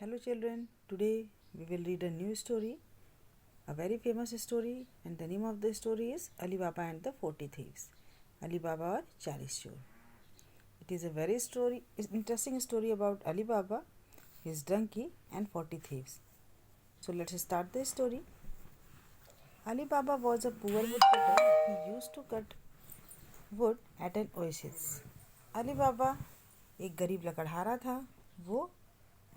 Hello children, today we will read a new story, a very famous story, and the name of the story is Ali Baba and the 40 Thieves. Ali Baba और 40 चोर. It is a very interesting story about Ali Baba, his donkey and 40 thieves. So let's start the story. Ali Baba was a poor woodcutter. He used to cut wood at an oasis. Ali Baba एक गरीब लकड़हारा था. वो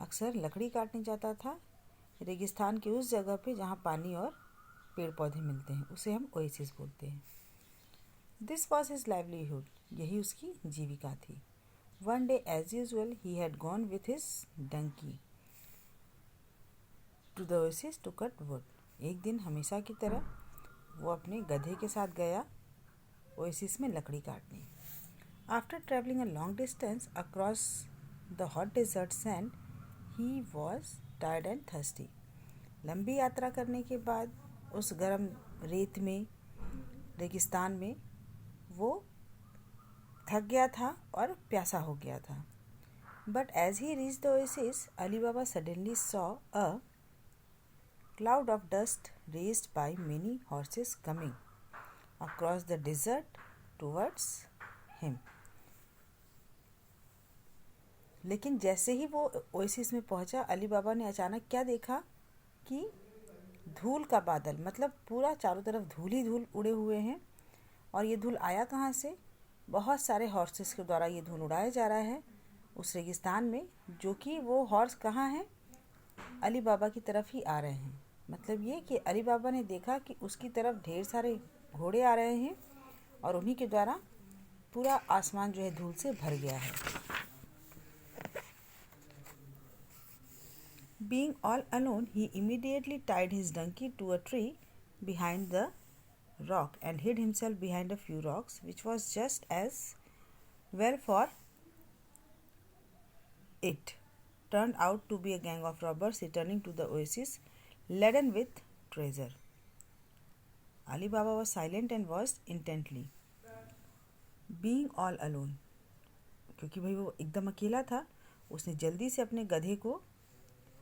अक्सर लकड़ी काटने जाता था रेगिस्तान के उस जगह पे जहाँ पानी और पेड़ पौधे मिलते हैं. उसे हम ओएसिस बोलते हैं. This was his livelihood. यही उसकी जीविका थी. One day as usual he had gone with his donkey to the oasis to cut wood. एक दिन हमेशा की तरह वो अपने गधे के साथ गया ओएसिस में लकड़ी काटने. After travelling a long distance across the hot desert sand he was tired and thirsty. लंबी यात्रा करने के बाद उस गर्म रेत में रेगिस्तान में वो थक गया था और प्यासा हो गया था. But as he reach the oasis Ali Baba suddenly saw a cloud of dust raised by many horses coming across the desert towards him. लेकिन जैसे ही वो ओएसिस में पहुंचा अली बाबा ने अचानक क्या देखा कि धूल का बादल, मतलब पूरा चारों तरफ धूल ही धूल उड़े हुए हैं. और ये धूल आया कहाँ से? बहुत सारे हॉर्सेस के द्वारा ये धूल उड़ाया जा रहा है उस रेगिस्तान में, जो कि वो हॉर्स कहाँ हैं? अली बाबा की तरफ ही आ रहे हैं. मतलब ये कि अली बाबा ने देखा कि उसकी तरफ ढेर सारे घोड़े आ रहे हैं और उन्हीं के द्वारा पूरा आसमान जो है धूल से भर गया है. Being all alone, he immediately tied his donkey to a tree behind the rock and hid himself behind a few rocks, which was just as well for it. Turned out to be a gang of robbers returning to the oasis laden with treasure. Ali Baba was silent and watched intently. Being all alone, क्योंकि भाई वो एकदम अकेला था, उसने जल्दी से अपने गधे को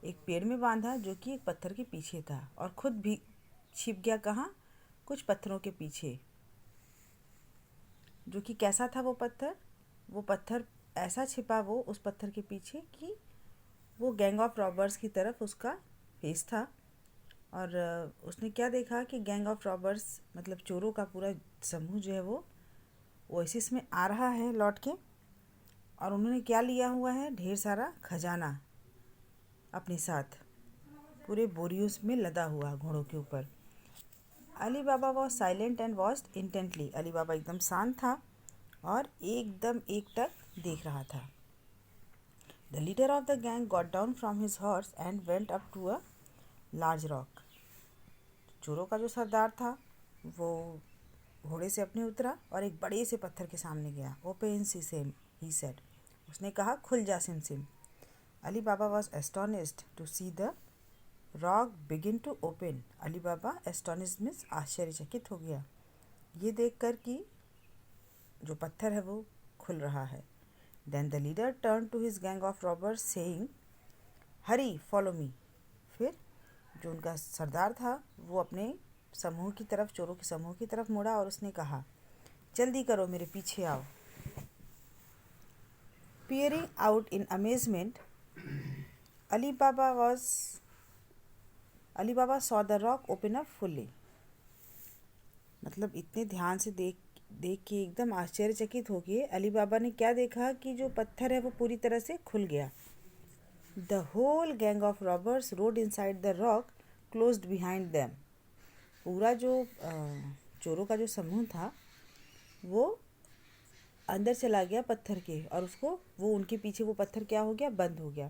एक पेड़ में बांधा जो कि एक पत्थर के पीछे था और खुद भी छिप गया. कहाँ? कुछ पत्थरों के पीछे. जो कि कैसा था वो पत्थर ऐसा छिपा वो उस पत्थर के पीछे कि वो गैंग ऑफ रॉबर्स की तरफ उसका फेस था. और उसने क्या देखा कि गैंग ऑफ रॉबर्स मतलब चोरों का पूरा समूह जो है वो ओएसिस में आ रहा है लौट के. और उन्होंने क्या लिया हुआ है? ढेर सारा खजाना अपने साथ, पूरे बोरियों में लदा हुआ घोड़ों के ऊपर. अली बाबा was silent and watched intently. Ali Baba एकदम शांत था और एकदम एकटक देख रहा था. The leader of the gang got down from his horse and went up to a large rock. चोरों का जो सरदार था वो घोड़े से अपने उतरा और एक बड़े से पत्थर के सामने गया. Open SIM, he said. उसने कहा, खुल जा SIM SIM. Ali Baba was astonished to see the rock begin to open. Ali Baba astonished means आश्चर्यचकित हो गया ये देखकर कि जो पत्थर है वो खुल रहा है. Then the leader turned to his gang of robbers saying, "Hurry, follow me." फिर जो उनका सरदार था वो अपने समूह की तरफ, चोरों के समूह की तरफ मुड़ा और उसने कहा, जल्दी करो, मेरे पीछे आओ. Peering out in amazement, Ali Baba saw the rock open up fully. मतलब इतने ध्यान से देख के एकदम आश्चर्यचकित हो गए. अली बाबा ने क्या देखा कि जो पत्थर है वो पूरी तरह से खुल गया. The whole gang of robbers rode inside the rock closed behind them. पूरा जो चोरों का जो समूह था वो अंदर चला गया पत्थर के और उसको वो उनके पीछे वो पत्थर क्या हो गया? बंद हो गया.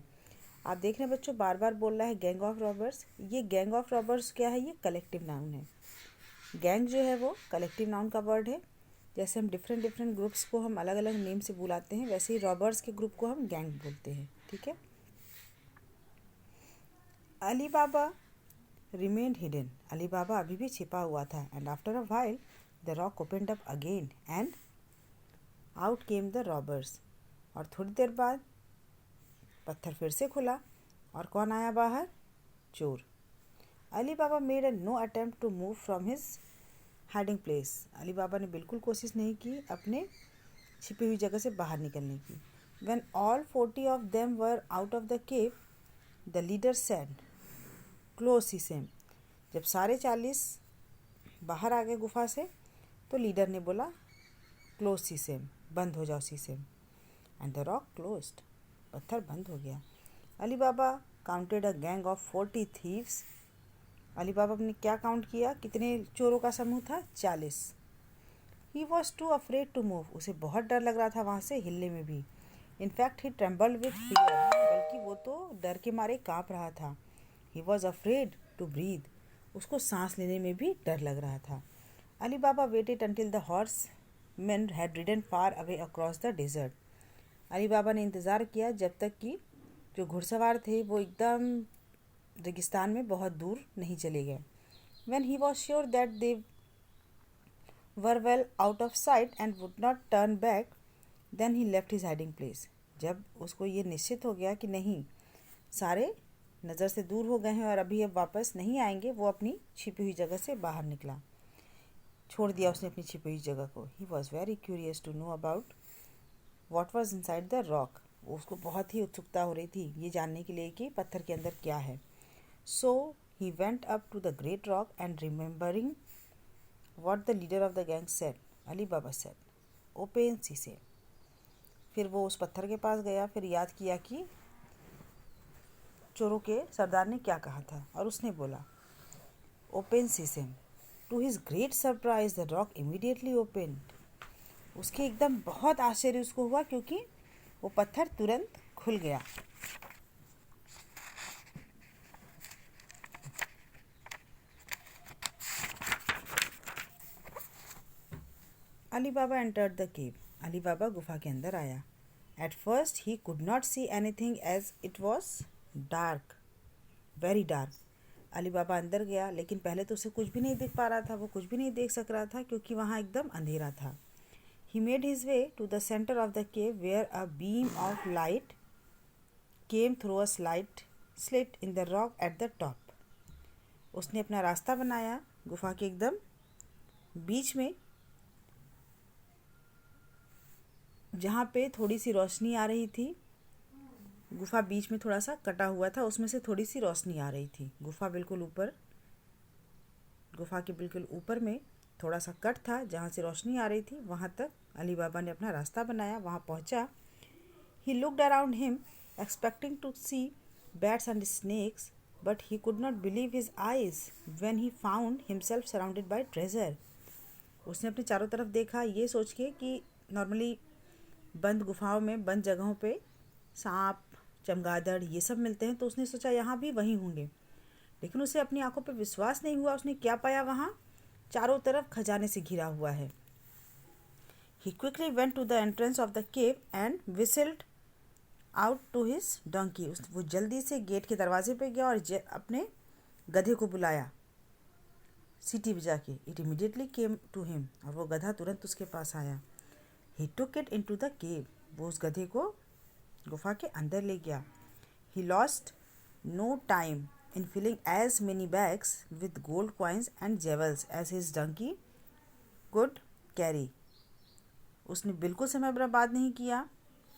आप देख रहे हैं बच्चों, बार बार बोल रहा है गैंग ऑफ रॉबर्स. ये गैंग ऑफ रॉबर्स क्या है? ये कलेक्टिव नाउन है. गैंग जो है वो कलेक्टिव नाउन का वर्ड है. जैसे हम डिफरेंट ग्रुप्स को हम अलग अलग नेम से बुलाते हैं, वैसे ही रॉबर्स के ग्रुप को हम गैंग बोलते हैं. ठीक है. अली बाबा रिमेन्ड हिडन. अली बाबा अभी भी छिपा हुआ था. And after a while the rock opened up again and out came the robbers. और थोड़ी देर बाद पत्थर फिर से खुला और कौन आया बाहर? चोर। Ali Baba made a no attempt to move from his hiding place. Ali Baba ने बिल्कुल कोशिश नहीं की अपने छिपी हुई जगह से बाहर निकलने की। When all 40 of them were out of the cave, the leader said, "Close Sisem." जब सारे 40 बाहर आ गए गुफा से तो लीडर ने बोला, "क्लोज सीसेम", बंद हो जाओ sesame. And the rock closed, पत्थर बंद हो गया। Ali Baba counted a gang of 40 thieves. Ali Baba ने क्या काउंट किया? कितने चोरों का समूह था? 40। He was too afraid to move. उसे बहुत डर लग रहा था वहाँ से हिलने में भी। In fact he trembled with fear, बल्कि वो तो डर के मारे काँप रहा था। He was afraid to breathe. उसको सांस लेने में भी डर लग रहा था। Ali Baba waited until the horseman had ridden far away across the desert. Ali Baba ने इंतज़ार किया जब तक कि जो घुड़सवार थे वो एकदम रेगिस्तान में बहुत दूर नहीं चले गए। When he was sure that they were well out of sight and would not turn back, then he left his hiding place. जब उसको ये निश्चित हो गया कि नहीं, सारे नज़र से दूर हो गए हैं और अभी अब वापस नहीं आएंगे, वो अपनी छिपी हुई जगह से बाहर निकला। छोड़ दिया उसने अपनी छिपी हुई जगह को। He was very curious to know about what was inside the rock. उसको बहुत ही उत्सुकता हो रही थी ये जानने के लिए कि पत्थर के अंदर क्या है। So he went up to the great rock and remembering what the leader of the gang said, Ali Baba said, "Open Sisem." फिर वो उस पत्थर के पास गया, फिर याद किया कि चोरों के सरदार ने क्या कहा था और उसने बोला, "open sesame." To his great surprise the rock immediately opened. उसके एकदम बहुत आश्चर्य उसको हुआ क्योंकि वो पत्थर तुरंत खुल गया। Ali Baba entered the cave. Ali Baba गुफा के अंदर आया। At first he could not see anything as it was dark, very dark. Ali Baba अंदर गया लेकिन पहले तो उसे कुछ भी नहीं दिख पा रहा था, वो कुछ भी नहीं देख सक रहा था क्योंकि वहाँ एकदम अंधेरा था। He made his way to the centre of the cave where a beam of light came through a slit in the rock at the top. उसने अपना रास्ता बनाया गुफा के एकदम बीच में, जहाँ पे थोड़ी सी रोशनी आ रही थी। गुफा बीच में थोड़ा सा कटा हुआ था, उसमें से थोड़ी सी रोशनी आ रही थी। गुफा के बिल्कुल ऊपर में थोड़ा सा कट था जहाँ से रोशनी आ रही थी। वहाँ तक अली बाबा ने अपना रास्ता बनाया, वहाँ पहुँचा। He looked around him expecting to see bats and snakes, but he could not believe his eyes when he found himself surrounded by treasure. उसने अपने चारों तरफ देखा ये सोच के कि नॉर्मली बंद गुफाओं में, बंद जगहों पे सांप, चमगादड़ ये सब मिलते हैं, तो उसने सोचा यहाँ भी वहीं होंगे, लेकिन उसे अपनी आंखों पे विश्वास नहीं हुआ। उसने क्या पाया वहाँ? चारों तरफ खजाने से घिरा हुआ है। He quickly went to the entrance of the cave and whistled out to his donkey. वो जल्दी से गेट के दरवाजे पे गया और अपने गधे को बुलाया सीटी बजा के। It immediately came to him, और वो गधा तुरंत उसके पास आया। He took it into the cave. वो उस गधे को गुफा के अंदर ले गया। He lost no time in filling as many bags with gold coins and jewels as his donkey could carry. उसने बिल्कुल समय बर्बाद नहीं किया।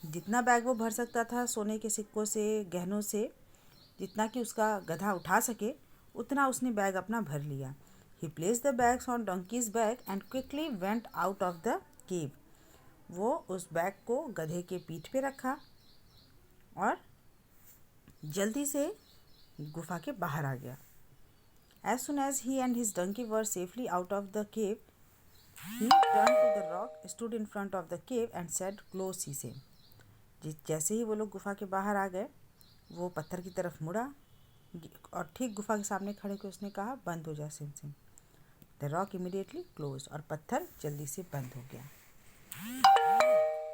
जितना बैग वो भर सकता था सोने के सिक्कों से, गहनों से, जितना कि उसका गधा उठा सके, उतना उसने बैग अपना भर लिया। He placed the bags on donkeys bag and quickly went out of the cave. वो उस बैग को गधे के पीठ पे रखा और जल्दी से गुफा के बाहर आ गया। As soon as he and his donkey were safely out of the cave, he turn to the rock, stood in front of the cave and said, "close sesame." जैसे ही वो लोग गुफा के बाहर आ गए, वो पत्थर की तरफ मुड़ा और ठीक गुफा के सामने खड़े होकर उसने कहा, "बंद हो जा SIM." The rock immediately close, और पत्थर जल्दी से बंद हो गया।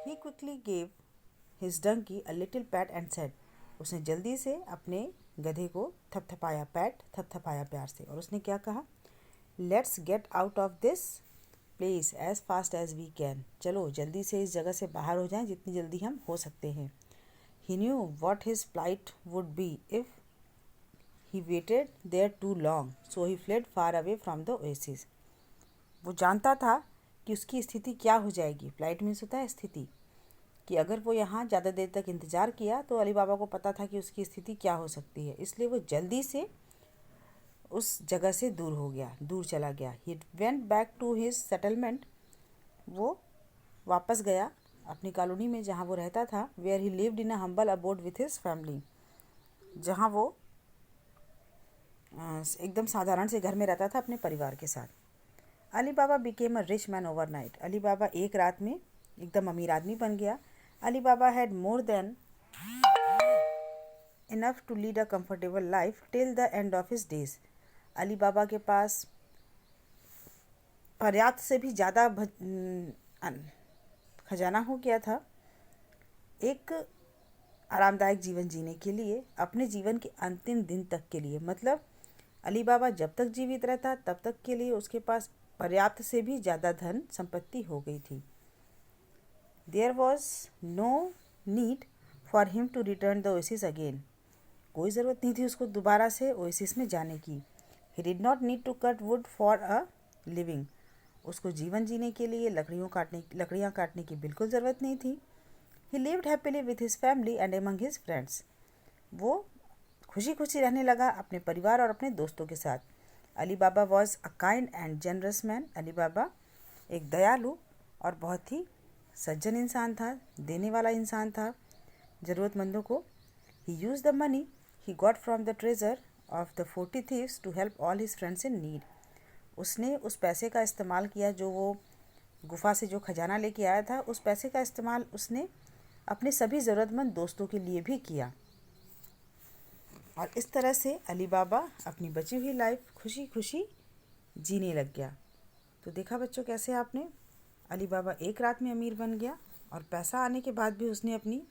He quickly gave his donkey a little pat and said, उसने जल्दी से अपने गधे को थपथपाया प्यार से, और उसने क्या कहा, "Let's get out of this place as fast as we can." चलो जल्दी से इस जगह से बाहर हो जाएं जितनी जल्दी हम हो सकते हैं। He knew what his plight would be if he waited there too long, so he fled far away from the oasis. वो जानता था कि उसकी स्थिति क्या हो जाएगी. फ्लाइट मीन्स होता है स्थिति, कि अगर वो यहाँ ज़्यादा देर तक इंतज़ार किया तो अली बाबा को पता था कि उसकी स्थिति क्या हो सकती है, इसलिए वो जल्दी से उस जगह से दूर हो गया, दूर चला गया. He went back to his settlement. वो वापस गया अपनी कॉलोनी में जहाँ वो रहता था. Where he lived in a humble abode with his family. जहाँ वो एकदम साधारण से घर में रहता था अपने परिवार के साथ. Ali Baba became a rich man overnight. Ali बाबा एक रात में एकदम अमीर आदमी बन गया. Ali Baba had more than enough to lead a comfortable life till the end of his days. Ali Baba के पास पर्याप्त से भी ज़्यादा खजाना हो गया था एक आरामदायक जीवन जीने के लिए, अपने जीवन के अंतिम दिन तक के लिए. मतलब अली बाबा जब तक जीवित रहता तब तक के लिए उसके पास पर्याप्त से भी ज़्यादा धन संपत्ति हो गई थी. There was no need for him to return the oasis again. कोई ज़रूरत नहीं थी उसको दोबारा से ओएसिस में जाने की. He did not need to cut wood for a living. उसको जीवन जीने के लिए लकड़ियाँ काटने की बिल्कुल ज़रूरत नहीं थी. ही lived happily with his family and among his friends. वो खुशी खुशी रहने लगा अपने परिवार और अपने दोस्तों के साथ. अली बाबा was a kind and generous man. Ali बाबा एक दयालु और बहुत ही सज्जन इंसान था, देने वाला इंसान था ज़रूरतमंदों को. He use the money he got from the treasure of the 40 thieves to help all his friends in need. उसने उस पैसे का इस्तेमाल किया जो वो गुफा से जो खजाना लेके आया था, उस पैसे का इस्तेमाल उसने अपने सभी ज़रूरतमंद दोस्तों के लिए भी किया. और इस तरह से अली बाबा अपनी बची हुई लाइफ खुशी खुशी जीने लग गया. तो देखा बच्चों कैसे आपने अली बाबा एक रात में अमीर बन गया और पैसा आने के बाद भी उसने अपनी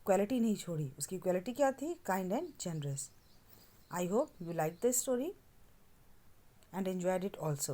क्वालिटी नहीं छोड़ी. उसकी क्वालिटी क्या थी? Kind and generous. I hope you like the story and enjoyed it also.